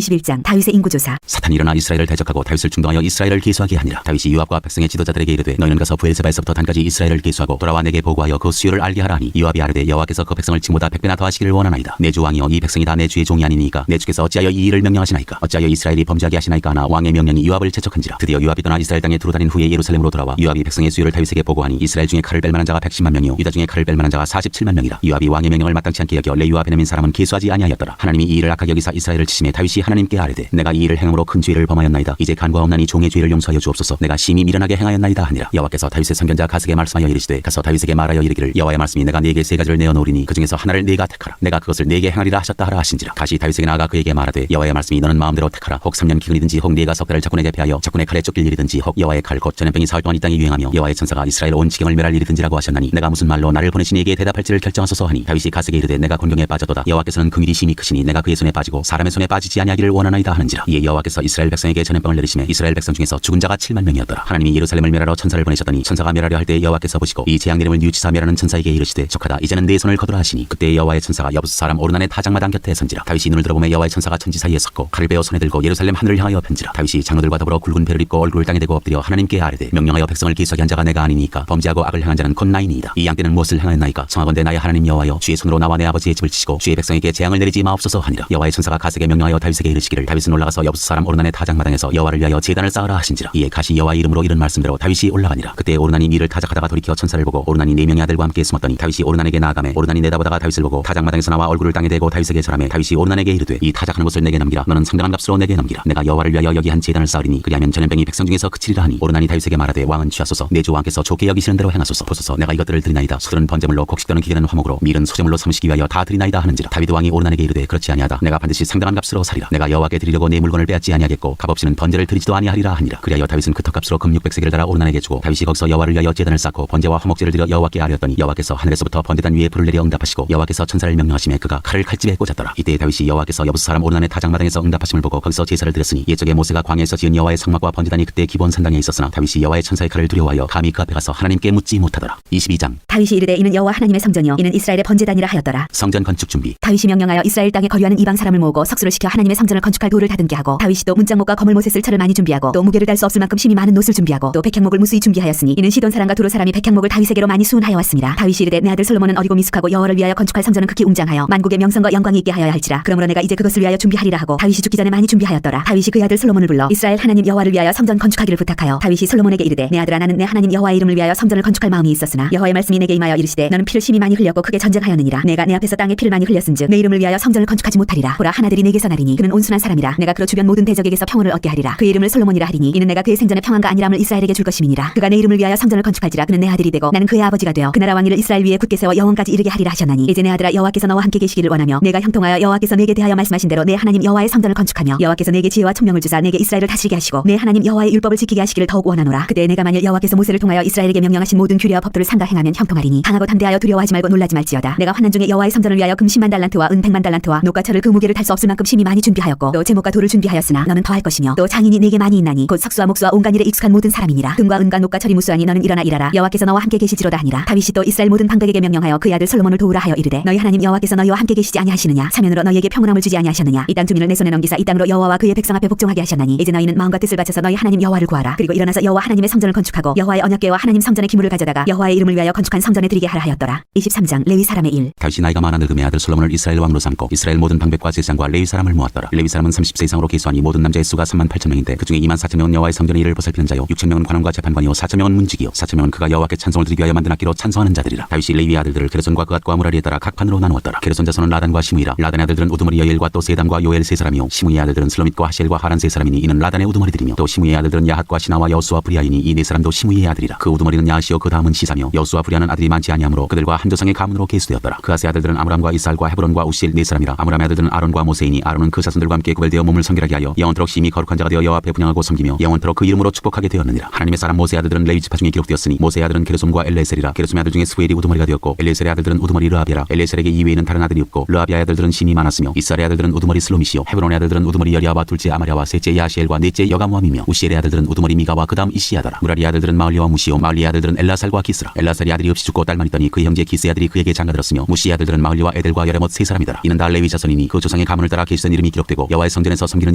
21장 다윗의 인구조사. 사탄이 일어나 이스라엘을 대적하고 다윗을 충동하여 이스라엘을 계수하게 하니라. 다윗이 요압과 백성의 지도자들에게 이르되 너희는 가서 브엘세바에서부터 단까지 이스라엘을 계수하고 돌아와 내게 보고하여 그 수요를 알게 하라 하니 요압이 아뢰되 여호와께서 그 백성을 지금보다 100배나 더하시기를 원하나이다. 내 주 왕이여 이 백성이 다 내 주의 종이 아니니까 내 주께서 어찌하여 이 일을 명령하시나이까. 어찌하여 이스라엘이 범죄하게 하시나이까 하나 왕의 명령이 요압을 재촉한지라. 드디어 요압이 떠나 이스라엘 땅에 두루 다닌 후에 예루살렘으로 돌아와 요압이 백성의 수요를 다윗에게 보고하니 이스라엘 중에 칼을 뺄 만한 자가 110만 명이요 유다 중에 칼을 뺄 만한 자가 47만 명이라. 요압이 왕의 명령을 마땅치 않게 여겨 레위와 베냐민 사람은 계수하지 아니하였더라. 하나님이 이 일을 악하게 여기사 이스라엘을 치심에 다윗이 하나님께 아뢰되 내가 이 일을 행함으로 큰 죄를 범하였나이다. 이제 간과없나니 종의 죄를 용서하여 주옵소서. 내가 심히 미련하게 행하였나이다 하니라. 여호와께서 다윗의 선견자 가스에게 말씀하여 이르시되 가서 다윗에게 말하여 이르기를 여호와의 말씀이 내가 네게 세 가지를 내어 놓으리니 그 중에서 하나를 네가 택하라. 내가 그것을 네게 행하리라 하셨다 하라 하신지라. 다시 다윗에게 나아가 그에게 말하되 여호와의 말씀이 너는 마음대로 택하라. 혹 3년 기근이든지 혹 네가 석 달을 적군에게 패하여 적군의 칼에 쫓길 일이든지 혹 여호와의 칼 곧 전염병이 사흘 동안 이 땅에 유행하며 여호와의 천사가 이스라엘 온 지경을 멸할 일이든지라고 하셨나니 내가 무슨 말로 나를 보내시니 에게 대답할지를 결정하소서 하니 다윗이 가스에게 이르되 내가 곤경에 빠져도다. 여호와께서는 긍휼이 심히 크시니 내가 그의 손에 빠지고 사람의 손에 빠지지 아니하기를 원하나이다 하는지라. 이에 여호와께서 이스라엘 백성에게 전염병을 내리시매 이스라엘 백성 중에서 죽은 자가 7만 명이었더라. 하나님이 예루살렘을 멸하러 천사를 보내셨더니 천사가 멸하려 할 때 여호와께서 보시고 이 재앙 내림을 뉘우치사 멸하는 천사에게 이르시되 족하다 이제는 네 손을 거두라 하시니 그때 여호와의 천사가 여부스 사람 오르난의 타작마당 곁에 선지라. 다윗이 눈을 들어보매 여호와의 천사가 천지 사이에 섰고 칼을 베어 손에 들고 예루살렘 하늘을 향하여 편지라. 다윗이 장로들과 더불어 굵은 배를 입고 얼굴을 땅에 대고 엎드려 하나님께 아뢰되 명령하여 백성을 계수하게 한 자가 내가 아니니까 범죄하고 악을 행한 자는 곧 나이니이다. 이 양떼는 무엇을 행하였나이까. 청하건대 나의 하나님 여호와여 주의 손으로 나와 내 아버지의 집을 치시고 주의 백성에게 재앙을 내리지 마옵소서 하니라. 여호와의 천사가 가스에게 명령하여 다윗에게 이르시기를 다윗은 올라가서 여부스 사람 오르난의 타작마당에서 여호와를 위하여 제단을 쌓으라 하신지라. 이에 가시 여호와의 이름으로 이른 말씀대로 다윗이 올라가니라. 그때 오르난이 이를 타작하다가 돌이켜 천사를 보고 오르난이 4명의 아들과 함께 숨었더니 다윗이 오르난에게 나아가매 오르난이 내다보다가 다윗을 보고 타작마당에서 나와 얼굴을 땅에 대고 다윗에게 절하매 다윗이 오르난에게 이르되 이 타작하는 것을 내게 넘기라. 너는 상당한 값으로 내게 넘기라. 내가 여호와를 위하여 여기 한 제단을 쌓으리니 그리하면 전염병이 백성 중에서 그치리라 하니 오르난이 다윗에게 말하되 왕은 취하소서 내 주 왕께서 좋게 여기시는 대로 행하소서. 보소서 내가 이것들을 드리나이다. 수들은 번제물로 곡식들은 기계는 화목으로 밀은 소제물로 삼으시기 위하여 다 드리나이다 하는지라. 다윗 왕이 오르난에게 이르되 그렇지 아니하다. 내가 반드시 상당한 값으로 사리라. 내가 여호와께 드리려고 내 물건을 빼앗지 아니하겠고 값없이는 번제를 드리지도 아니하리라 하니라. 그리하여 다윗은 그 턱값으로 금 600세겔을 달아 오르난에게 주고 다윗이 거기서 여호와를 위하여 제단을 쌓고 번제와 화목제를 드려 여호와께 아뢰었더니 여호와께서 하늘에서부터 번제단 위에 불을 내려 응답하시고 여호와께서 천사를 명령하시매 그가 칼을 칼집에 꽂았더라. 이때 다윗이 여호와께서 여부스 사람 오르난의 타작마당에서 응답하심을 보고 거기서 제사를 드렸으니 옛적에 모세가 광야에서 지은 여호와의 성막과 번제단이 그때 기본 산당에 있었으나 다윗이 여호와의 천사의 칼을 두려워하여 감히 그 앞에 가서 하나님께 묻지 못하더라. 22장 다윗이 이르되 이는 여호와 하나님의 성전이요 이는 이스라엘의 번제단이라 하였더라. 성전 건축 준비. 다윗이 명령하여 이스라엘 땅에 거류하는 이방 사람을 모으고 석수를 시켜 하나님의 성전을 건축할 돌을 다듬게 하고 다윗이 또 문장목과 거물못에 쓸 철을 많이 준비하고 또 무게를 달 수 없을 만큼 심히 많은 놋을 준비하고 또 백향목을 무수히 준비하였으니 이는 시돈 사람과 두로 사람이 백향목을 다윗에게로 많이 수운하여 왔습니다. 다윗이 이르되 내 아들 솔로몬은 어리고 미숙하고 여호와를 위하여 건축할 성전은 극히 웅장하여 만국의 명성과 영광이 있게 하여야 할지라. 그러므로 내가 이제 그것을 위하여 준비하리라 하고 다윗이 죽기 전에 많이 준비하였더라. 다윗이 그의 아들 솔로몬을 불러 이스라엘 하나님 여호와를 위하여 성전 건축하기를 부탁하여 다윗이 솔로몬에게 이르되 내 아들아 나는 내 하나님 여호와의 이름을 위하여 성전을 건축할 마음이 있었으나 여호와의 말씀이 내게 임하여 이르시되 너는 피를 심히 많이 흘렸고 크게 전쟁하였느니라. 내가 내 앞에서 땅에 피를 많이 흘렸은즉 내 이름을 위하여 성전을 건축하지 못하리라. 보라 하나들이 내게서 나리니 그는 온순한 사람이라. 내가 그로 주변 모든 대적에게서 평온을 얻게 하리라. 그의 이름을 솔로몬이라 하리니 이는 내가 그의 생전에 평안과 안일함을 이스라엘에게 줄 것임이니라. 그가 내 이름을 위하여 성전을 건축할지라. 그는 내 아들이 되고 나는 그의 아버지가 되어 그 나라 왕위를 이스라엘 위에 굳게 세워 영원까지 이르게 하리라 하셨나니 이제 내 아들아 여호와께서 너와 함께 계시기를 원하며 내가 형통하여 여호와께서 내게 대하여 말씀하신 대로 내 하나님 여호와의 성전을 건축하며 여호와께서 내게 지혜와 총명을 주사 내게 이스라엘을 다스리게 하시고 내 하나님 여호와의 율법을 지키게 하시기를 더욱 원하노라. 그때 내가 만일 여호와께서 모세를 통하여 이스라엘에게 명령하신 모든 규례와 법도를 삼가 행하면 형통하리니 강하고 담대하여 두려워하지 말고 놀라지 말지어다. 내가 환난 중에 여호와의 성전을 위하여 금 10만 달란트와 은 100만 달란트와 녹과 철을 그 무게를 달 수 없을 만큼 심히 많이 준비하였고 또 제목과 돌을 준비하였으나 너는 더할 것이며 또 장인이 내게 많이 있나니 곧 석수와 목수와 온갖 일에 익숙한 모든 사람이니라. 금과 은과 녹과 철이 무수하니 너는 일어나 일하라. 여호와께서 너와 함께 계시지로다 하니라. 다윗이 또 이스라엘 모든 방백에게 명령하여 그의 아들 솔로몬을 도우라 하여 이르되 너희 하나님 여호와께서 너희와 함께 계시지 아니하시느냐. 사면으로 너희에게 평온함을 주지 아니하셨느냐. 이 땅 주민을 내 손에 넘기사 이 땅으로 여호와와 그의 백성 앞에 복종하게 하셨나니 이제 너희는 마음과 뜻을 바쳐서 너희 하나님 여호와를 구하라. 그리고 일어나서 여호와 하나님의 성전을 건축하고 여호와의 언약궤와 하나님 성전의 기물을 가져다가 여호와의 이름을 위하여 건축한 성전에 드리게 하라 하였더라. 23장 레위 사람의 일. 다윗이 나이가 많아 늙음의 아들 솔로몬을 이스라엘 왕으로 삼고 이스라엘 모든 방백과 제사장과 레위 사람을 모았더라. 레위 사람은 30세 이상으로 계수하니 모든 남자의 수가 38,000명인데 그중에 24,000명은 여호와의 성전의 일을 보살피는 자요 6,000명은 관원과 재판관이요 4,000명은 문지기요 4,000명은 그가 여호와께 찬송을 드리기 위하여 만든 악기로 찬송하는 자들이라. 다윗이 레위의 아들들을 게르손과 그앗과 무라리에 따라 각 판으로 나누었더라. 게르손 자손은 라단과 시므이라. 라단의 아들들은 우두머리 여엘과 또 세담과 요엘 세 사람이요 시므이의 아들들은 슬로밋과 하시엘과 하란 세 사람이니 이는 라단의 우두머리들이며 또 시므이의 아들들은 야핫과 시나와 여수와 브리아이니 이 네 사람도 시므이의 아들이라. 그 우두머리는 야하시요 그 다음은 시사며 여수와 브리아는 아들이 많지 아니하므로 그들과 한 조상의 가문으로 계수되었더라. 그앗의 아들들은 아므람과 이스할과 헤브론과 우시엘 네 사람이라. 아므람의 아들들은 아론과 모세이니 아론은 그 자손들과 함께 구별되어 몸을 성결하게 하여 영원토록 심히 거룩한 자가 되어 여호와 앞에 분양하고 섬기며 영원토록 그 이름으로 축복하게 되었느니라. 하나님의 사람 모세의 아들들은 레위 지파 중에 기록되었으니 모세의 아들은 게르솜과 엘레셀이라. 게르솜의 아들 중에 스웨일이 우두머리가 되었고 엘레셀의 아들들은 우두머리 르아비라. 엘레셀에게 이외에는 다른 아들이 없고 르아비아의 아들들은 심히 많았으며 이스라엘의 아들들은 우두머리 슬로미시요 헤브론의 아들들은 우두머리 여리아와 둘째 아마랴와 셋째 야시엘과 넷째 여가모함이며 우시엘의 아들들은 우두머리 미가와 그다음 이시야다라. 무라리의 아들들은 마을리와 무시요 마을리의 아들들은 엘라살과 기스라. 엘라살이 아들이 없이 죽고 딸만 있더니 그 형제 기스의 아들이 그에게 장가들었으며 무시의 아들들은 마을리와 에델과 여레못 세 사람이더라. 이는 다 레위 자손이니 그 조상의 가문을 따라 계시던 이름이 기록 기록되고 여호와의 성전에서 섬기는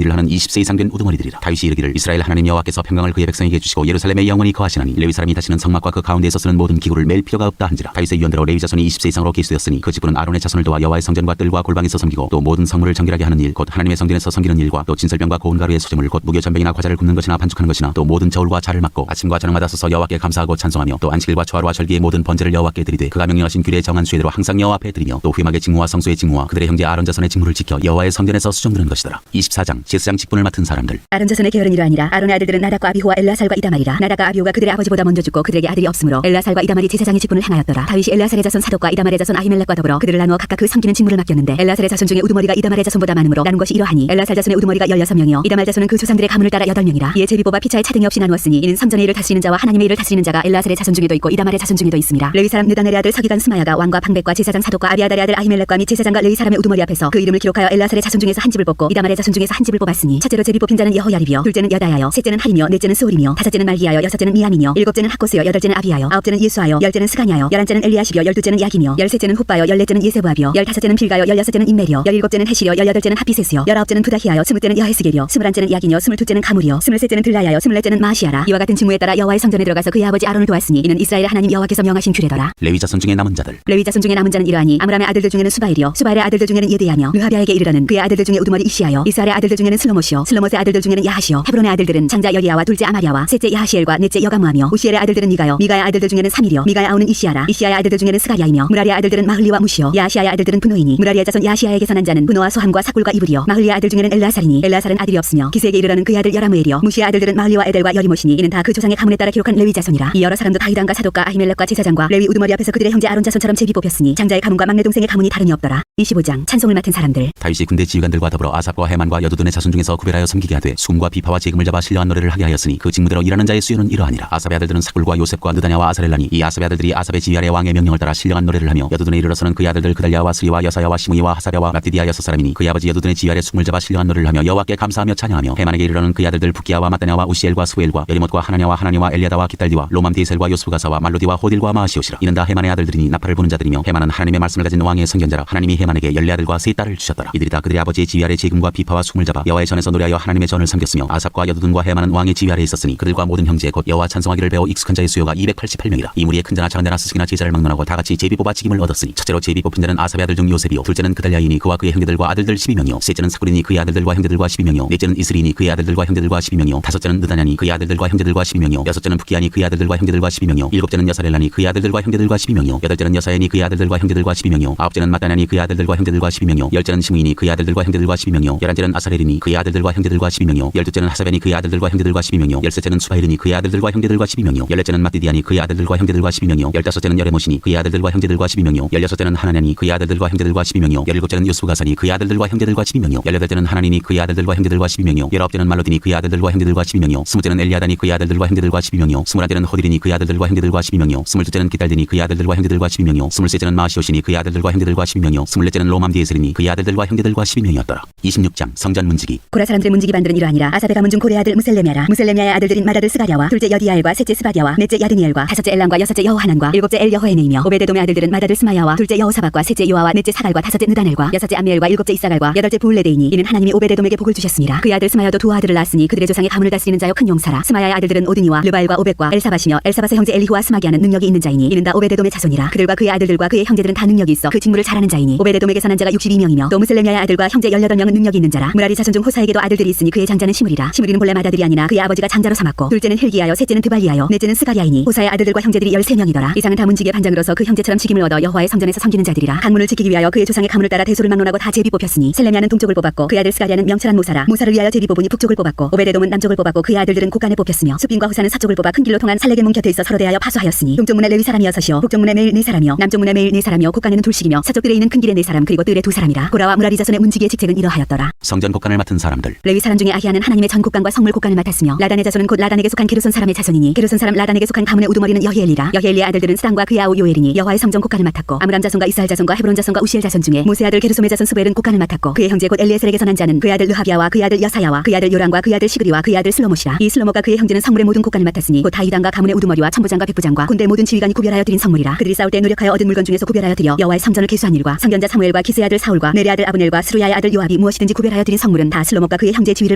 일을 하는 20세 이상 된 우두머리들이라. 다윗이 이르기를 이스라엘 하나님 여호와께서 평강을 그의 백성에게 주시고 예루살렘에 영원히 거하시나니 레위 사람이 다시는 성막과 그 가운데에서 쓰는 모든 기구를 맬 필요가 없다 한지라. 다윗의 유언대로 레위 자손이 20세 이상으로 계수되었으니 그 직분은 아론의 자손을 도와 여호와의 성전과 뜰과 골방에서 섬기고 또 모든 성물을 정결하게 하는 일 곧 하나님의 성전에서 섬기는 일과 또 진설병과 고운 가루의 수제물 곧 무교 전병이나 과자를 굽는 것이나 반죽하는 것이나 또 모든 저울과 자를 맡고 아침과 저녁마다 서서 여호와께 감사하고 찬송하며 또 안식일과 초하루와 절기의 모든 번제를 여호와께 드리되 그가 명령하신 규례에 정한 수혜대로 항상 여호와 앞에 드리며 또 후임하게 직무와 성소의 직무와 그들의 형제 아론 자손의 직무를 지켜 여호와의 성전에서 수종드는 것이더라. 24장 제사장 직분을 맡은 사람들. 아론 자손의 계열은 이러하니라. 아론의 아들들은 나답과 아비후와 엘라살과 이다말이라. 나답과 아비후가 그들의 아버지보다 먼저 죽고 그들에게 아들이 없으므로 엘라살과 이다말이 제사장의 직분을 행하였더라. 다윗이 엘라살의 자손 사독과 이다말의 자손 아히멜렉과 더불어 그들을 나누어 각각 그 섬기는 직무를 맡겼는데 엘라살의 자손 중에 우두머리가 이다말의 자손보다 많으므로 나눈 것이 이러하니 엘라살 자손의 우두머리가 16명이요 이다말 자손은 그 조상들의 가문을 따라 8명이라. 이에 제비 뽑아 피차에 차등이 없이 나누었으니 이는 성전의 일을 다스리는 자와 하나님의 일을 다스리는 자가 엘라살의 자손 중에도 있고 이다말의 자손 중에도 있습니다. 레위 사람 느다넬의 아들 서기관 스마야가 왕과 방백과 제사장 사독과 아비아달의 아들 아히멜렉과 및 제사장과 레위 사람의 우두머리 앞에서 그 이름을 기록하여 엘라살의 자손 중에서 한 집을 뽑고 이다말의 자손 중에서 한 집을 뽑았으니 첫째로 제비 뽑힌 자는 여호야립이요 둘째는 여다야요 셋째는 하림이요 넷째는 스울이며 다섯째는 말기야요 여섯째는 미야미며 일곱째는 하코스요 여덟째는 아비야요 아홉째는 예수아요 열째는 스가냐요 열한째는 엘리야십이요 열둘째는 야기며 열셋째는 훗바요 열넷째는 예세부아비요 열다섯째는 빌가요 열여섯째는 인메리요 열일곱째는 헤시려 열여덟째는 하피세스요 열아홉째는 부다히야요 스무째는 여헤스겔이요 스물한째는 야기뇨 스물둘째는 가물이요 스물셋째는 들라야요 스물넷째는 마시아라. 이와 같은 직무에 따라 여호와의 성전에 들어가서 그의 아버지 아론을 도왔으니 이는 이스라엘의 하나님 여호와께서 명하신 규례더라. 레위 자손 중에 남은 자들. 레위 자손 중에 남은 자는 이러하니 아므람의 아들들 중에는 수바일이요 수바일의 아들들 중에는 예드야며 느하비아에게 이르러는 그의 아들들 중에 우두머리 이시야요 이스라엘의 아들들 중에는 슬로못이요 슬로못의 아들들 중에는 야하시요 헤브론의 아들들은 장자 여리야와 둘째 아마리아와 셋째 야하시엘과 넷째 여가무하며 우시엘의 아들들은 미가요 미가의 아들들 중에는 사밀이요 미가의 아우는 이시야라 이시야의 아들들 중에는 스가랴이며 무라리의 아들들은 마흘리와 무시요 야시야의 아들들은 분노이니 무라리의 자손 야시야에게서 난 자는 분노와 소함과 삭굴과 이불이요 마흘리의 아들 중에는 엘라살이니 엘라살은 아들이 없으며 기스에게 이르러는 그의 아들 여라무엘이요 무시의 아들들은 마흘리와 에델과 여리못이니 이는 다 그 조상의 가문에 따라 기록한 레위 자손이라. 이 여러 사람도 다윗왕과 사독과 아히멜렉과 제사장과 레위 우두머리 앞에서 그들의 형제 아론 자손처럼 제비 뽑혔으니 장자의 가문과 막내 동생의 가문이 다름이 없더라. 25장 찬송을 맡은 사람들. 다윗이 군대 지휘관들과 더불어 아삽과 헤만과 여두둔의 자손 중에서 구별하여 섬기게 하되 수금과 비파와 제금을 잡아 신령한 노래를 하게 하였으니 그 직무대로 일하는 자의 수요는 이러하니라. 아삽의 아들들은 삭불과 요셉과 느다냐와 아사렐라니 이 아삽의 아들들이 아삽의 지휘 아래 왕의 명령을 따라 신령한 노래를 하며 여두둔에 이르러서는 그의 아들들 그달랴와 스리와 여사야와 시므이와 하사랴와 마띠디아 여섯 사람이니 그의 아버지 여두둔의 지휘 아래 수금을 잡아 신령한 노래를 하며 여호와께 감사하며 찬양하며 헤만에게 이르러는 그의 아들들 부기야와 마따냐와 우시엘과 스웨엘과 여리못과 하나냐와 하나니와 엘리아다와 기딸디와 로맘디에셀과 요스부가사와 말로디와 호딜과 마하시오시라. 이는 다 헤만의 아들들이니 나팔을 부는 자들이며 헤만은 하나님의 말씀을 가진 왕의 선견자라. 하나님이 헤만에게 14아들과 3딸을 주셨더라. 이들이 다 그들의 아버지의 지휘 아래 제금과 비파와 수금을 잡아 여호와의 전에서 노래하여 하나님의 전을 섬겼으며 아삽과 여두둔과 헤만은 왕의 지휘 아래 있었으니 그들과 모든 형제 곧 여호와 찬송하기를 배워 익숙한 자의 수요가 288명이라. 이 무리에 큰 자나 작은 자나 스승이나 제자를 막론하고 다 같이 제비 뽑아 직임을 얻었으니 첫째로 제비 뽑힌 자는 아삽의 아들 중 요셉이요 둘째는 그달랴이니 그와 그의 형제들과 아들들 12명이요 셋째는 사구리니 그의 아들들과 형제들과 12명이요 넷째는 이스리니 그의 아들들과 형제들과 12명이요 다섯째는 느다냐니 그의 아들들과 형제들과 12명이요 여섯째는 부기야니 그의 아들들과 형제들과 12명이요 일곱째는 여사렐라니 그의 아들들과 형제들과 12명이요 여덟째는 여사야니 그의 아들들과 형제들과 12명이요 아홉째는 마따냐니 그의 아들들과 형제들과 12명이요 열째는 시므이니 그의 아들들과 형제들과 12명이요 열한째는 아사렐이니 그의 아들들과 형제들과 12명이요 열둘째는 하사벤이 그의 아들들과 형제들과 12명이요 열셋째는 수바일이니 그의 아들들과 형제들과 12명이요 열넷째는 마띠디아니 그의 아들들과 형제들과 12명이요 열다섯째는 여레못이니 그의 아들들과 형제들과 12명이요 열여섯째는 하나냐니 그의 아들들과 형제들과 12명이요 열일곱째는 요스부가사니 그의 아들들과 형제들과 12명이요 열여덟째는 하나니니 그의 아들들과 형제들과 12명이요 열아홉째는 말로디니 그의 아들들과 형제들과 12명이요 스무째는 엘리아다니 그의 아들들과 형제들과 12명이요 스물한째는 호딜이니 그의 아들들과 형제들과 12명이요 스물둘째는 기딸디니 그의 아들들과 형제들과 12명이요 스물셋째는 마시오시니 그의 아들들과 형제들과 12명이요 스물넷째는 로맘디에셀이니 그의 아들들과 형제들과 12명이었더라. 26장 성전 문지기. 고라 사람들의 문지기 반들은 이러하니라. 아삽의 가문 중 고레 아들 무셀레미아라. 무셀레미아의 아들들인 마다들 스가랴와 둘째 여디야엘과 셋째 스바디아와 넷째 야드니엘과 다섯째 엘람과 여섯째 여호하난과 일곱째 엘여호에네이며 오베데돔의 아들들은 마다들 스마야와 둘째 여호사박과 셋째 요아와 넷째 사갈과 다섯째 느다넬과 여섯째 암미엘과 일곱째 이사갈과 여덟째 부울레데이니 이는 하나님이 오베데돔에게 복을 주셨습니다. 그의 아들 스마야도 두 아들을 낳았으니 그들의 조상의 가문을 다스리는 자여 큰 용사라. 스마야의 아들들은 오드니와 르바엘과 오벳과 엘사바시며 엘사바의 형제 엘리후와 스마기아는 능력이 있는 자이니 이는 다 오베데돔의 자손이라. 그들과 그의 아들들과 그의 형제들은 다 능력이 있어 그 직무를 잘하는 자이니 오베데돔에게서 난 자가 62명이며 또 무셀레미아의 아들과 형제 18명은 능력이 있는 자라. 무라리 자손 중 호사에게도 아들들이 있으니 그의 장자는 시므리라. 시므리는 본래 마다들이 아니나 그의 아버지가 장자로 삼았고 둘째는 힐기야요 셋째는 드발리야요 넷째는 스가랴이니 호사의 아들들과 형제들이 13명이더라. 이상은 다 문지기의 반장으로서 그 형제처럼 직임을 얻어 여호와의 성전에서 섬기는 자들이라. 강문을 지키기 위하여 그의 조상의 가문을 따라 대소를 막론하고 다 제비 뽑혔으니 셀레미아는 동쪽을 뽑았고 그의 아들 스가랴는 명철한 모사라. 모사를 위하여 제비 뽑으니 북쪽을 뽑았고 오베데돔은 남쪽을 뽑았고 그의 아들들은 곳간에 뽑혔으며 숲빈과 호사는 서쪽을 뽑아 큰 길로 통한 살레게문 곁에 있어 서로 대하여 파수하였으니 동쪽문에 레위 사람이 6이요 북쪽문에 매일 4사람이요 남쪽문에 매일 4사람이요 곳간에는 둘씩이며 서쪽 뜰에 있는 큰 길에 4사람 그리고 뜰에 2사람이라. 고라와 무라리 자손의 문지기의 직책은 이러하였더라. 성전 곳간을 맡은 사람들. 레위 사람 중에 아히야는 하나님의 전 곳간과 성물 곳간을 맡았으며 라단의 자손은 곧 라단에게 속한 게르손 사람의 자손이니 게르손 사람 라단에게 속한 가문의 우두머리는 여히엘이라. 여히엘리의 아들들은 스당과 그의 아우 요엘이니 여호와의 성전 곳간을 맡았고 아므람 자손과 이스라엘 자손과 헤브론 자손과 우시엘 자손 중에 모세 아들 게르솜의 자손 스베엘은 곳간을 맡았고 그의 형제 곧 엘리에셀에게서 난 자는 그의 아들 르하비야와 그의 아들 여사야와 그의 아들 요람과 그의 아들 시그리와 그의 아들 슬로못이라. 이 슬로못과 그의 형제는 성물의 모든 곳간을 맡았으니 곧 다윗왕과 가문의 우두머리와 천부장과 백부장과 군대 모든 지휘관이 구별하여 드린 성물이라. 그들이 싸울 때 노력하여 얻은 물건 중에서 구별하여 드려 여호와의 성전을 계수한 일과 성견자 사무엘과 기스의 아들 사울과 넬의 아들 아브넬과 스루야의 아들 요압이 다윗이 무엇이든지 구별하여 드린 성물은 다 슬로목과 그의 형제의 지위를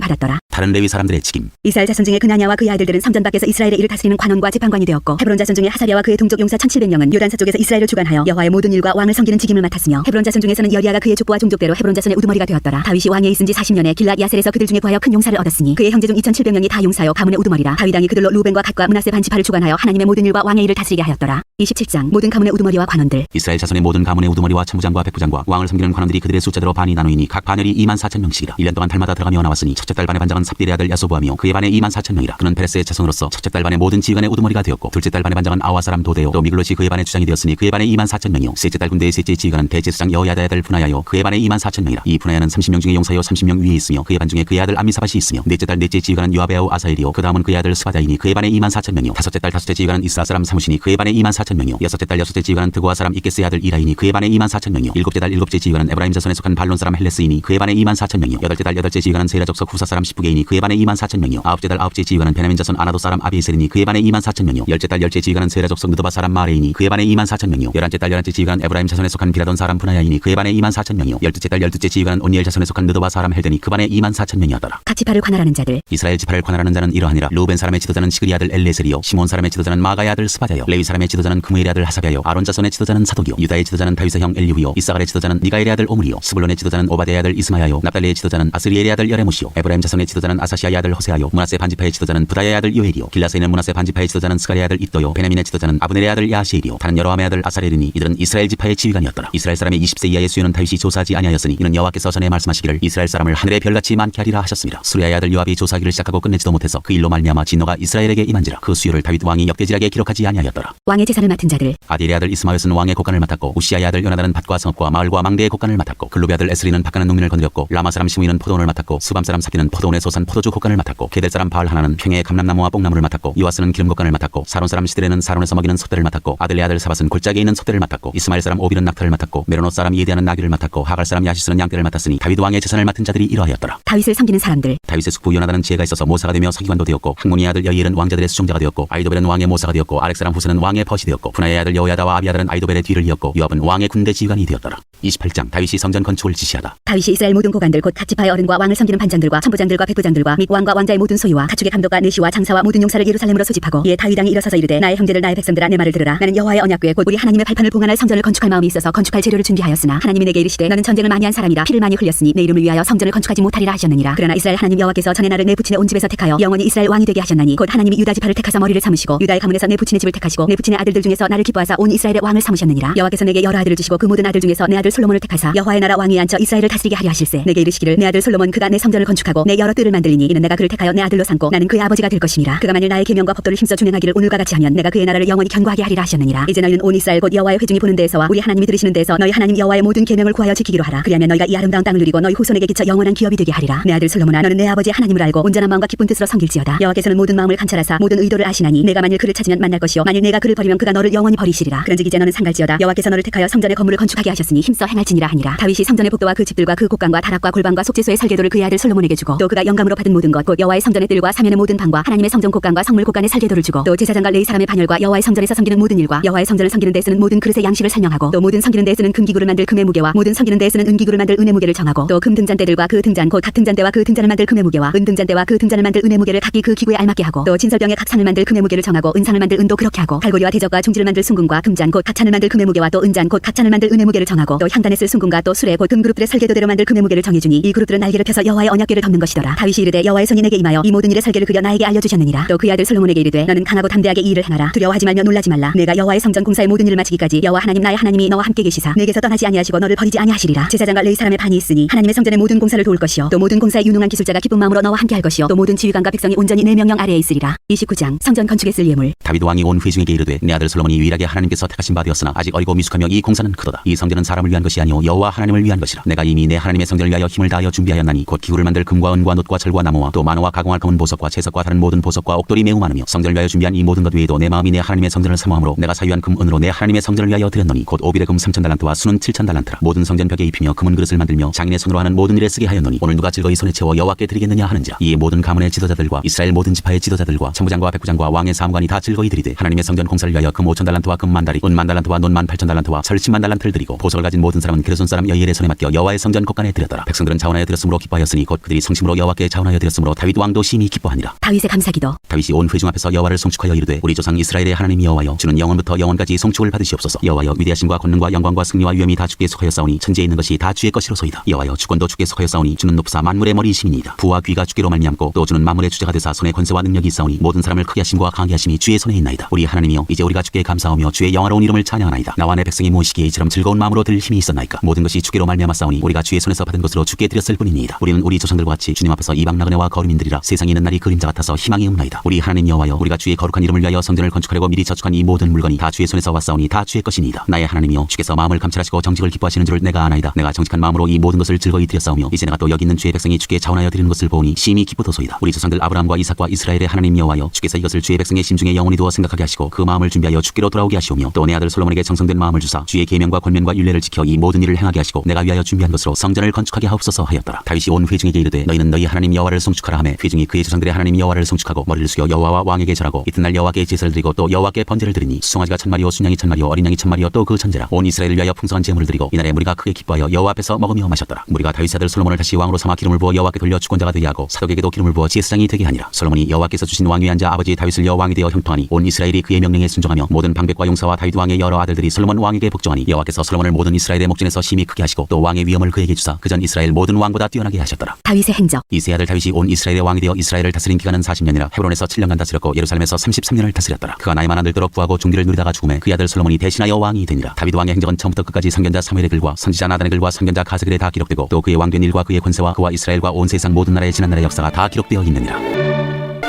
받았더라. 다른 레위 사람들의 직임. 이스라엘 자손 중에 그나냐와 그의 아들들은 성전 밖에서 이스라엘의 일을 다스리는 관원과 재판관이 되었고, 헤브론 자손 중에 하사랴와 그의 동족 용사 1700명은 요단서 쪽에서 이스라엘을 주관하여 여호와의 모든 일과 왕을 섬기는 직임을 맡았으며, 헤브론 자손 중에서는 여리야가 그의 족보와 종족대로 헤브론 자손의 우두머리가 되었더라. 다윗이 왕위에 있은 지 40년에 길랏 야셀에서 그들 중에 구하여 큰 용사를 얻었으니 그의 형제 중 2700명이 다 용사요 가문의 우두머리라. 다윗 왕이 그들로 루벤과 갓과 므낫세 반지파를 주관하여 하나님의 모든 일과 왕의 일을 다스리게 하였더라. 27장 모든 가문의 우두머리와 관원들. 이스라엘 자손의 모든 가문의 우두머리와 천부장과 백부장과 왕을 섬기는 관원들이 그들의 숫자대로 반이 나누이니 각 반열이 24,000명씩이라. 1년 동안 달마다 들어가며 나왔으니 첫째 달 반의 반장은 삽딜의 아들 야소보하며 그의 반에 24,000명이라. 그는 페레스의 자손으로서 첫째 달 반의 모든 지휘관의 우두머리가 되었고, 둘째 달 반의 반장은 아와 사람 도데요 또 미글롯이 그의 반의 주장이 되었으니 그의 반에 24,000명이요. 셋째 달 군대의 셋째 지휘관은 대제사장 여호야다의 아들 분하야요 그의 반에 24,000명이라. 이 분하야는 30명 중에 용사요 30명 위에 있으며 그의 반 중에 그의 아들 암미사밧이 있으며, 넷째 달 넷째 지휘관은 요아베아우 아사엘이요 그 다음은 그의 아들 스바다이니 그의 반에 24,000명이요. 다섯째 달 다섯째 지휘관은 이스라 사람 사무시니 그의 반에 24,000명이요. 여섯째 달 여섯째 지휘관은 드고아 사람 이게스의 아들 이라이니 그의 반에 24,000명이요. 일곱째 달 일곱째 지휘관은 에브라임 자손에 속한 발론 사람 헬레스이니 그의 반에 24,000명이요. 여덟째 달 여덟째 지휘관은 세라 족속 후사 사람 시부게이니 그의 반에 24,000명이요. 아홉째 달 아홉째 지휘관은 베냐민 자손 아나도 사람 아비에셀이니 그의 반에 24,000명이요. 열째 달 열째 지휘관은 세라 족속 느도바 사람 마레이니 그의 반에 24,000명이요. 열한째 달 열한째 지휘관은 에브라임 자손에 속한 비라돈 사람 분하야이니 그의 반에 24,000명이요. 열두째 달 열두째 지휘관은 온니엘 자손에 속한 느도바 사람 헬데니 그 반에 24,000명이었더라. 각 지파를 관할하는 자들. 이스라엘 지파를 관할하는 자는 이러하니라. 루벤 사람의 지도자는 시그리 아들 엘레셀이요. 시몬 사람의 지도자는 마가의 아들 스바자요. 레위 사람의 지도자는 크무엘의 아들 하사랴요. 아론 자손의 지도자는 사독이요. 유다의 지도자는 다윗의 형 엘리후요. 이사갈의 지도자는 니가엘의 아들 오므리요. 스불론의 지도자는 오바데의 아들 이스마야요. 납달리의 지도자는 아스리엘의 아들 여레모시요. 에브라임 자손의 지도자는 아사시아의 아들 호세아요. 므낫세 반지파의 지도자는 부다야의 아들 요엘이요. 길라스에 있는 므낫세 반지파의 지도자는 스가리의 아들 iddo요. 베냐민의 지도자는 아브넬의 아들 야시엘이요. 다른 여로함의 아들 아사렐이니 이들은 이스라엘 지파의 지휘관이었더라. 이스라엘 사람의 20세 이하의 수요는 다윗이 조사하지 아니하였으니 이는 여호와께서 전에 말씀하시기를 이스라엘 사람을 하늘의 별같이 많게 하리라 하셨습니다. 수리아의 아들 요압이 조사하기를 시작하고 끝내지도 못해서 그 일로 말미암아 진노가 이스라엘에게 임한지라. 그 수요를 다윗 왕이 역대지략에 기록하지 아니하였더라. 왕의 제사를 맡은 자들. 아딜의 아들 이스마웻은 왕의 곡간을 맡았고, 우시아의 아들 요나단은 밭과 성읍과 마을과 망대의 곡간을 맡았고, 글로비 아들 에스리는 밭가는 농민을 건드렸고, 라마 사람 시므이는 포도원을 맡았고, 수밤 사람 사피는 포도원의 소산 포도주 곡간을 맡았고, 게델 사람 바알 하나는 팽의 감람나무와 뽕나무를 맡았고, 요아스는 기름 곡간을 맡았고, 사론 사람 시드레는 사론에서 먹이는 솥대를 맡았고, 아들의 아들 사밧은 골짜기에 있는 솥대를 맡았고, 이스마엘 사람 오빌은 낙타를 맡았고, 메로노 사람 예대하는 나귀를 맡았고, 하갈 사람 야시스는 양떼를 맡았으니 다윗 왕의 재산을 맡은 자들이 이러하였더라. 다윗을 섬기는 사람들. 다윗의 숙부 요나단은 지혜가 있어서 모사가 되며 서기관도 되었고, 항몬이의 아들 여이엘은 왕자들의 수종자가 되었고, 아이도벨은 왕의 모사가 되었고, 아렉 사람 후스는 왕의 벗이 되었고, 분하의 아들 여호야다와 아비아들은 아이도벨의 뒤를 이었고, 요압은 왕의 군대 지휘관이 되었더라. 28장 다윗이 성전 건축을 지시하다. 다윗이 이스라엘 모든 고관들 곧 각 지파의 어른과 왕을 섬기는 반장들과 천부장들과 백부장들과 및 왕과 왕자의 모든 소유와 가축의 감독과 내시와 장사와 모든 용사를 예루살렘으로 소집하고, 이에 다윗 왕이 일어서서 이르되 나의 형제들 나의 백성들아 내 말을 들으라. 나는 여호와의 언약궤 곧 우리 하나님의 발판을 봉헌할 성전을 건축할 마음이 있어서 건축할 재료를 준비하였으나 하나님이 내게 이르시되 너는 전쟁을 많이 한 사람이라 피를 많이 흘렸으니 내 이름을 위하여 성전을 건축하지 못하리라 하셨느니라. 그러나 이스라엘 하나님 여호와께서 전에 나를 내 부친의 온 집에서 택하여 영원히 이스라엘 왕이 되게 하셨나니 곧 하나님이 유다 지파를 택하사 머리를 삼으시고 유다의 가문에서 내 부친의 집을 택하시고 내 부친의 아들들 중에서 나를 기뻐하사 온 이스라엘의 왕을 삼으셨느니라. 여호와께서 내게 여러 아들을 주시고 그 모든 아들 중에서 내 아들 솔로몬을 택하사 여호와의 나라 왕위에 앉혀 이스라엘을 다스리게 하려 하실세. 내게 이르시기를 내 아들 솔로몬 그가 내 성전을 건축하고 내 여러 뜰을 만들리니 이는 내가 그를 택하여 내 아들로 삼고 나는 그의 아버지가 될 것이니라. 그가 만일 나의 계명과 법도를 힘써 준행하기를 오늘과 같이 하면 내가 그의 나라를 영원히 견고하게 하리라 하셨느니라. 이제 너희는 온 이스라엘 곧 여호와의 회중이 보는 데에서와 우리 하나님이 들으시는 데에서 너희 하나님 여호와의 모든 계명을 구하여 지키기로 하라. 그리하면 너희가 이 아름다운 땅을 누리고 너희 후손에게 기쳐 영원한 기업이 되게 하리라. 내 아들 솔로몬아 너는 내 아버지의 하나님을 알고 온전한 마음과 기쁜 뜻으로 섬길지어다. 여호와께서는 모든 마음을 관찰하사 모든 의도를 아시나니 내가 만일 그를 찾으면 만날 것이요 만일 내가 그를 버리면 그가 너를 영원히 버리시리라. 그런즉 이제 너는 상갈지어다. 여호와께서 너를 택하여 성전의 건물을 건축하게 하셨으니 힘써 행할지니라 하니라. 다윗이 성전의 복도와 그 집들과 그 곡간과 다락과 골방과 속죄소의 설계도를 그의 아들 솔로몬에게 주고, 또 그가 영감으로 받은 모든 것 곧 여호와의 성전의 뜰과 사면의 모든 방과 하나님의 성전 곡간과 성물 곡간의 설계도를 주고, 또 제사장과 레위 사람의 반열과 여호와의 성전에서 섬기는 모든 일과 여호와의 성전을 섬기는 데 쓰는 모든 그릇의 양식을 설명하고, 또 모든 섬기는 데 쓰는 금기구를 만들 금의 무게와 모든 섬기는 데 쓰는 은기구를 만들 은의 무게를 정하고, 또 금 등잔대들과 그 등잔 곧 각 등잔대와 그 등잔을 만들 금의 무게와 은 등잔대와 그 등잔을 만들 은의 무게를 각기 그 기구에 알맞게 하고, 또 진설병의 각 산을 만들 금의 무게를 정하고 은상을 만들 은도 그렇게 하고, 갈고리와 대적과 중지를 만들 순금과 금잔 곧 각 찬을 만들 금의 무게와 또 은잔 곧 각 찬을 만들 은의 무게를 정하고, 또 향단에 쓸 순금과 또 수레 곧 금 그룹들의 설계도대로 만들 금의 무게를 정해주니 이 그룹들은 날개를 펴서 여호와의 언약궤를 덮는 것이더라. 다윗이 이르되 여호와의 손이 내게 임하여 이 모든 일의 설계를 그려 나에게 알려주셨느니라. 또 그의 아들 솔로몬에게 이르되 너는 강하고 담대하게 이 일을 행하라. 두려워하지 말며 놀라지 말라. 내가 여호와의 성전 공사의 모든 일을 마치기까지 여호와 하나님 나의 하나님이 너와 함께 계시사 내게서 떠나지 아니하시고 너를 버리지 아니하시리라. 제사장과 레위 사람의 반이 있으니 하나님의 성전의 모든 공사를 도울 것이요 또 모든 공사에 유능한 기술자가 기쁜 마음으로 너와 함께 할 것이요 또 모든 지휘관과 백성이 온전히 내 명령 아래에 있으리라. 29장 성전 건축에 쓸 예물. 다윗 왕이 온 회중에게 이르되 내 아들 솔로몬이 유일하게 하나님께서 택하신 바 되었으나 아직 어리고 미숙하며 이 공사는 크도다. 이 성전은 사람을 위한 것이 아니오 여호와 하나님을 위한 것이라. 내가 이미 내 하나님의 성전을 위하여 힘을 다하여 준비하였나니 곧 기구를 만들 금과 은과 놋과 금과 철과 나무와 또 만화와 가공할 검은 보석과 채석과 다른 모든 보석과 옥돌이 매우 많으며 성전을 위하여 준비한 이 모든 것 외에도 내 마음이 내 하나님의 성전을 사모함으로 내가 사유한 금 은으로 내 하나님의 성전을 위하여 드렸노니 곧 오빌의 금 3,000달란트와 수는 7,000달란트라. 모든 성전 벽에 입히며 금은 그릇을 만들며 장인의 손으로 하는 모든 일에 쓰게 하였노니 오늘 누가 즐거이 손에 채워 여호와께 드리겠느냐 하는지라. 이에 모든 가문의 지도자들과 이스라엘 모든 지파의 지도자들과 천부장과 백부장과 왕의 사무관이 다 즐거이 드리되 하나님의 성전 공사를 위하여 금 5,000달란트와 금 10,000다리 은 10,000달란트와 논 18,000달란트와 철 10,000달란트를 드리고 보석을 가진 모든 사람은 게르손 사람 여히엘의 손에 맡겨 여호와의 성전 곳간에 드렸더라. 백성들은 자원하여 드렸으므로 기뻐하였으니 곧 그들이 성심으로 여호와께 자원하여 드렸으므로 다윗 왕도 심히 기뻐하니라. 다윗의 감사기도. 다윗이 온 회중 앞에서 여호와를 송축하여 이르되 우리 조상 이스라엘의 하나님 여호와여 주는 영원부터 영원까지 송축을 받으시옵소서. 여호와여 위대하심과 권능과 영광과 승리와 위엄이 다 주께 속하였사오니 천지에 있는 것이 다 주의 것이로소이다. 여호와여 주권도 주께 속하였사오니 주는 높사 만물의 머리이심이니이다. 부와 귀가 주께로 말미암고 또 주는 만물의 주제가 되사 손에 권세와 능력이 있사오니 모든 사람을 크게 하심과 강하게 하심이 주의 손에 있나이다. 우리 하나님이여 이제 우리가 주께 감사하며 주의 영화로운 이름을 찬양하나이다. 나와 내 백성이 무엇이기에 이처럼 즐거운 마음으로 들 힘이 있었나이까. 모든 것이 주께로 말미암았사오니 우리가 주의 손에서 받은 것으로 주께 드렸을 뿐이니이다. 우리는 우리 조상들과 같이 주님 앞에서 이방 나그네와 거류민들이라 세상에 있는 날이 그림자 같아서 희망이 없나이다. 우리 하나님 여호와여 우리가 주의 거룩한 이름을 위하여 성전을 건축하려고 미리 저축한 이 모든 물건이 다 주의 손에서 왔사오니 다 주의 것이니이다. 나의 하나님이여 주께서 마음을 감찰하시고 정직을 기뻐하시는 줄을 내가 아나이다. 내가 정직한 마음으로 이 모든 것을 즐거이 드렸사오며 이제 내가 또 여기 있는 주의 백성이 주께 자원하여 드리는 것을 보오니 심히 기쁘도소이다. 우리 조상들 아브라함과 이삭과 이스라엘의 하나님 여호와여 주께서 이것을 주의 백성의 심중에 영원히 두어 생각하게 하시고 그 마음을 준비하여 주께로 돌아오게 하시오며 또 내 아들 솔로몬에게 정성된 마음을 주사 주의 계명과 권면과 율례를 지켜 이 모든 일을 행하게 하시고 내가 위하여 준비한 것으로 성전을 건축하게 하옵소서 하였더라. 다윗이 온 회중에게 이르되 너희는 너희 하나님 여호와를 송축하라 하매 회중이 그의 조상들의 하나님 여호와를 송축하고 머리를 숙여 여호와와 왕에게 절하고 이튿날 여호와께 제사를 드리고 또 여호와께 번제를 드리니 수송아지가 1,000마리요 순양이 1,000마리요 어린 양이 1,000마리요 또 그 전제라. 온 이스라엘을 위하여 풍성한 제물을 드리고 이날에 무리가 크게 기뻐하여 여호와 앞에서 먹으며 마셨더라. 무리가 다윗의 아들 솔로몬을 다시 왕으로 삼아 기름을 부어 여호와께 돌려 주권자가 되게 하고 사독에게도 기름을 부어 지혜사장이 되게 하니라. 솔로몬이 여호와께서 주신 왕위에 앉아 아버지 다윗을 여호 왕이 되어 형통하니 온 이스라엘이 그의 명령에 순종하며 모든 방백과 용사와 다윗 왕의 여러 아들들이 솔로몬 왕에게 복종하니 여호와께서 솔로몬을 모든 이스라엘의 목전에서 심히 크게 하시고 또 왕의 위엄을 그에게 주사 그전 이스라엘 모든 왕보다 뛰어나게 하셨더라. 다윗의 행적. 이세 아들 다윗이 온 이스라엘의 왕이 되어 이스라엘을 다스린 기간은 40년이라 헤브론에서 7년간 다스렸고 예루살렘에서 33년을 다스렸더라. 그가 나이 많아 늙도록 부하고 종기를 누리다가 죽음에 그의 아들 솔로몬이 대신하여 왕이 되니라. 다윗 왕의 행적은 처음부터 끝까지 선견자 사무엘의 글과 선지자 나단의 글과 선견자 가세글에 다 기록되고 또 그의 왕된 일과 그의 권세와 그와 이스라엘과 온 세상 모든 나라의 지난 날의 역사가 다 기록되어 있느니라.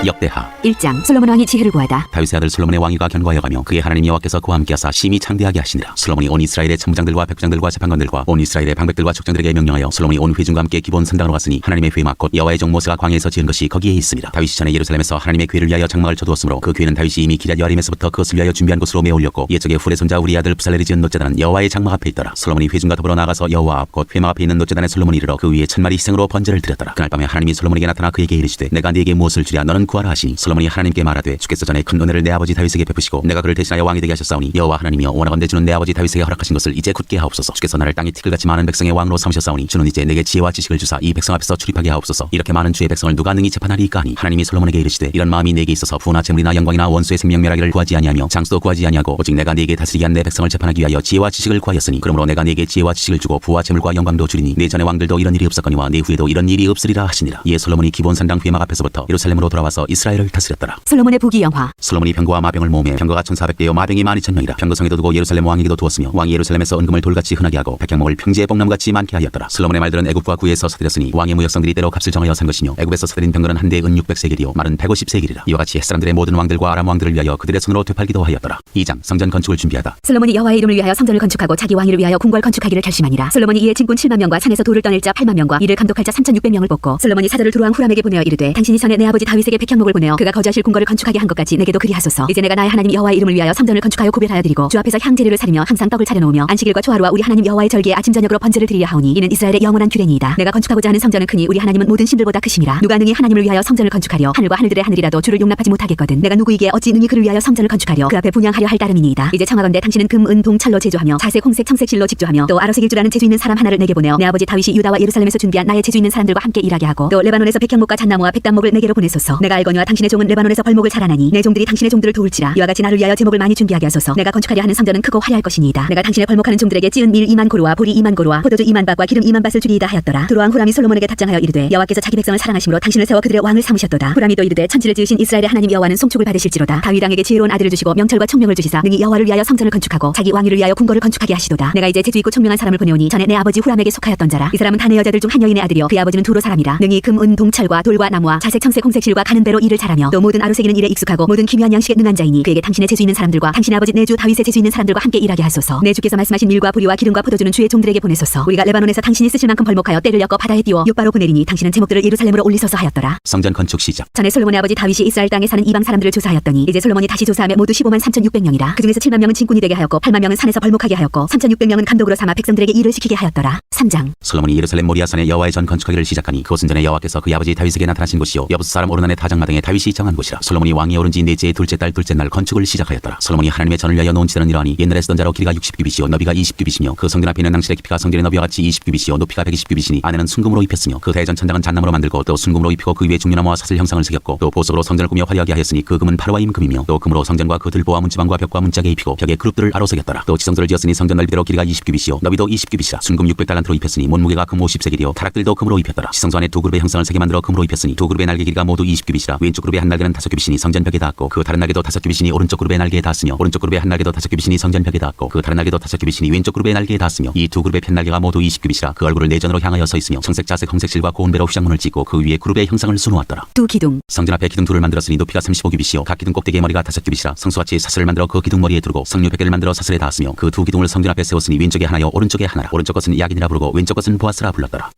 역대하 1장. 솔로몬 왕이 지혜를 구하다. 다윗의 아들 솔로몬의 왕위가 견고하여 가며 그의 하나님 여호와께서 그와 함께하사 심히 창대하게 하시니라. 솔로몬이 온 이스라엘의 천부장들과 백부장들과 재판관들과 온 이스라엘의 방백들과 족장들에게 명령하여 솔로몬이 온 회중과 함께 기본 선당으로 갔으니 하나님의 회막 곧 여호와의 종 모세가 광야에서 지은 것이 거기에 있습니다. 다윗이 전에 예루살렘에서 하나님의 궤를 위하여 장막을 쳐두었으므로 그 궤는 다윗이 이미 기럇 여아림에서부터 그것을 위하여 준비한 곳으로 메어 올렸고 옛적에 훌의 손자 우리 아들 부살렐이 지은 놋제단은 여호와의 장막 앞에 있더라. 솔로몬이 회중과 더불어 나가서 여호와 앞 곧 회막 앞에 있는 놋제단에 솔로몬이 이르러 그 위에 1,000마리 희생으로 번제를 드렸더라. 그날 밤에 하나님이 솔로몬에게 나타나 그에게 이르시되 내가 네게 무엇을 주랴 너는 구하라 하시니 솔로몬이 하나님께 말하되 주께서 전에 큰 은혜를 내 아버지 다윗에게 베푸시고 내가 그를 대신하여 왕이 되게 하셨사오니 여호와 하나님이여 원하건대 주는 내 아버지 다윗에게 허락하신 것을 이제 굳게 하옵소서. 주께서 나를 땅이 티끌같이 많은 백성의 왕으로 삼으셨사오니 주는 이제 내게 지혜와 지식을 주사 이 백성 앞에서 출입하게 하옵소서. 이렇게 많은 주의 백성을 누가 능히 재판하리이까 하니 하나님이 솔로몬에게 이르시되 이런 마음이 내게 있어서 부나 재물이나 영광이나 원수의 생명멸하기를 구하지 아니하며 장수도 구하지 아니하고 오직 내가 네게 다스리게 한 내 백성을 재판하기 위하여 지혜와 지식을 구하였으니 그러므로 내가 네게 지혜와 지식을 주고 부와 재물과 영광도 주리니 내 전의 왕들도 이런 일이 없었거니와 내 후에도 이런 일이 없으리라 하시니라. 이에 솔로몬이 기본 산당 회막 앞에서부터 예루살렘으로 돌아와서 이스라엘을 다스렸더라. 솔로몬의 부귀영화. 솔로몬이 병거와 마병을 모으며 병거가 1,400대요 마병이 12,000명이라. 병거성에도 두고 예루살렘 왕에게도 두었으며 왕이 예루살렘에서 은금을 돌같이 흔하게 하고 백향목을 평지의 뽕나무같이 많게 하였더라. 솔로몬의 말들은 애굽과 구에서 사들였으니 왕의 무역성들이 때로 값을 정하여 산 것이며 애굽에서 사들인 병거는 한 대에 은 600세겔이요 말은 150세겔이라. 이와 같이 햇사람들의 모든 왕들과 아람 왕들을 위하여 그들의 손으로 되팔기도 하였더라. 2장. 성전 건축을 준비하다. 솔로몬이 여호와의 이름을 위하여 성전을 건축하고 자기 왕위를 위하여 궁궐 건축하기를 결심하니라. 솔로몬이 이에 진군 7만 명과 산에서 돌을 떠낼 자 8만 명과 이를 감독할 자 3,600명을 뽑고 솔로몬이 사절을 두루왕 후람에게 보내어 이르되 당신이 전에 내 아버지 다윗에게 백향목을 보내어 그가 거주하실 궁궐을 건축하게 한 것 같이 내게도 그리하소서. 이제 내가 나의 하나님 여호와의 이름을 위하여 성전을 건축하여 구별하여 드리고 주 앞에서 향제류를 사르며 항상 떡을 차려놓으며 안식일과 초하루와 우리 하나님 여호와의 절기에 아침 저녁으로 번제를 드리려 하오니 이는 이스라엘의 영원한 규례니이다. 내가 건축하고자 하는 성전은 크니 우리 하나님은 모든 신들보다 크심이라. 누가 능히 하나님을 위하여 성전을 건축하려 하늘과 하늘들의 하늘이라도 주를 용납하지 못하겠거든. 내가 누구이기에 어찌 능히 그를 위하여 성전을 건축하려 그 앞에 분향하려 할 따름이니이다. 이제 청하건대 당신은 금, 은, 동, 철로 제조하며 자색, 홍색, 청색 실로 집조하며 또 아로색 일주라는 재주 있는 사람 하나를 내게 보내어 내 아버지 다윗이 유다와 예루살렘에서 준비한 나의 재주 있는 사람들과 함께 일하게 하고 또 레바논에서 백향목과 잣나무와 백단목을 내게로 보내소서. 내가 알거니와 당신의 종은 레바논에서 벌목을 잘하나니 내 종들이 당신의 종들을 도울지라. 이와 같이 나를 위하여 제목을 많이 준비하게 하소서. 내가 건축하려 하는 성전은 크고 화려할 것이니이다. 내가 당신의 벌목하는 종들에게 찌은 밀 2만 고루와 보리 2만 고루와 포도주 2만 밭과 기름 2만 밭을 주리이다 하였더라. 두루왕 후람이 솔로몬에게 답장하여 이르되 여호와께서 자기 백성을 사랑하심으로 당신을 세워 그들의 왕을 삼으셨도다. 후람이 또 이르되 천지를 지으신 이스라엘의 하나님 여호와는 송축을 받으실지로다. 다윗 왕에게 지혜로운 아들을 주시고 명철과 총명을 주시사 능히 여호와를 위하여 성전을 건축하고 자기 왕위를 위하여 궁궐을 건축하게 하시도다. 내가 이제 재주 있고 총명한 사람을 보내오니 전에 내 아버지 후람에게 속하였던 자라. 이 사람은 단의 여자들 중 한 여인의 아들이요 그 아버지는 두로 사람이라. 능히 금, 은, 동, 철과 돌과 나무와 자색, 청색, 홍색 실과 가는 하는 대로 일을 잘하며 또 모든 아로새기는 일에 익숙하고 모든 기묘한 양식에 능한 자이니 그에게 당신의 재수 있는 사람들과 당신의 아버지 내 주 다윗의 재수 있는 사람들과 함께 일하게 하소서. 내 주께서 말씀하신 밀과 보리와 기름과 포도주는 주의 종들에게 보내소서. 우리가 레바논에서 당신이 쓰실 만큼 벌목하여 때를 엮어 바다에 띄워 욥바로 보내리니 당신은 제목들을 예루살렘으로 올리소서 하였더라. 성전 건축 시작. 전에 솔로몬의 아버지 다윗이 이스라엘 땅에 사는 이방 사람들을 조사하였더니 이제 솔로몬이 다시 조사하며 모두 15만 3,600명이라. 그중에서 7만 명은 진군이 되게 하였고 8만 명은 산에서 벌목하게 하였고 3,600명은 감독으로 삼아 백성들에게 일을 시키게 하였더라. 3장. 솔로몬이 예루살렘 모리아산에 여호와의 전 건축하기를 시작하니 그곳은 전에 여호와께서 그의 아버지 다윗에게 나타나신 곳이요 여부스 사람 오르난의 타작마당에 다윗이 정한 곳이라. 솔로몬이 왕이 오른 지 넷째의 둘째 달 둘째 날 건축을 시작하였더라. 솔로몬이 하나님의 전을 위하여 놓은 지대는 이러하니 옛날에 쓰던 자로 길이가 60규빗이요 너비가 20규빗이며 그 성전 앞에 있는 낭실의 깊이가 성전의 너비와 같이 20규빗이요 높이가 120규빗이니 안에는 순금으로 입혔으며 그 대전 천장은 잣나무로 만들고 또 순금으로 입히고 그 위에 중류나무와 사슬 형상을 새겼고 또 보석으로 성전을 꾸며 화려하게 하였으니 그 금은 파르와임 금이며 또 금으로 성전과 그 들보와 문지방과 벽과 문짝에 입히고 벽에 그룹들을 아로 새겼더라. 또 지성소를 지었으니 성전 넓이대로 길이가 20규빗이요 너비도 20규빗이라. 순금 600달란트로 입혔으니 몸무게가 금 50세겔이요 타락들도 금으로 입혔더라. 지성소 안에 두 그룹의 형상을 세게 만들어 금으로 입혔으니 두 그룹의 날개 길이가 모두 20규빗이라. 왼쪽 그룹의 한 날개는 5규빗이니 성전 벽에 닿았고 그 다른 날개도 5규빗이니 오른쪽 그룹의 날개에 닿았으며 오른쪽 그룹의 한 날개도 5규빗이니 성전 벽에 닿았고 그 다른 날개도 5규빗이니 왼쪽 그룹의 날개에 닿았으며 이 두 그룹의 편 날개가 모두 20규빗이라. 그 얼굴을 내전으로 향하여 서 있으며 청색 자색 홍색 실과 고운 배로 휘장문을 찍고 그 위에 그룹의 형상을 수놓았더라. 두 기둥. 성전 앞에 기둥 둘을 만들었으니 높이가 35규빗이요 각 기둥 꼭대기의 머리가 5규빗이라. 성소같이 사슬을 만들어 그 기둥 머리에 두르고 성류 100개를 만들어 사슬에 닿았으며 그 두 기둥을 성전 앞에 세웠으니 왼쪽에 하나요 오른쪽에 하나라. 오른쪽 것은 야긴이라 부르고 왼쪽 것은 보아스라 불렀더라.